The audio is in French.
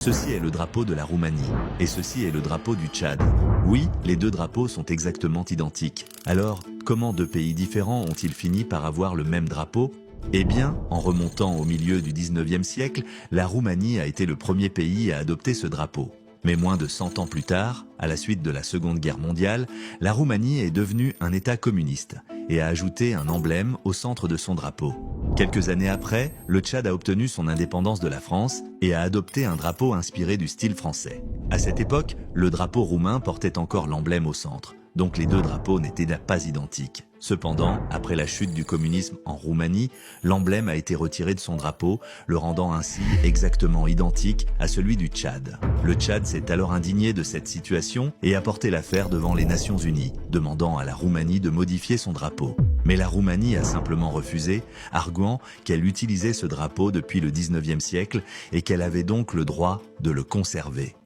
Ceci est le drapeau de la Roumanie, et ceci est le drapeau du Tchad. Oui, les deux drapeaux sont exactement identiques. Alors, comment deux pays différents ont-ils fini par avoir le même drapeau ? Eh bien, en remontant au milieu du 19e siècle, la Roumanie a été le premier pays à adopter ce drapeau. Mais moins de 100 ans plus tard, à la suite de la Seconde Guerre mondiale, la Roumanie est devenue un État communiste et a ajouté un emblème au centre de son drapeau. Quelques années après, le Tchad a obtenu son indépendance de la France et a adopté un drapeau inspiré du style français. À cette époque, le drapeau roumain portait encore l'emblème au centre, donc les deux drapeaux n'étaient pas identiques. Cependant, après la chute du communisme en Roumanie, l'emblème a été retiré de son drapeau, le rendant ainsi exactement identique à celui du Tchad. Le Tchad s'est alors indigné de cette situation et a porté l'affaire devant les Nations Unies, demandant à la Roumanie de modifier son drapeau. Mais la Roumanie a simplement refusé, arguant qu'elle utilisait ce drapeau depuis le 19e siècle et qu'elle avait donc le droit de le conserver.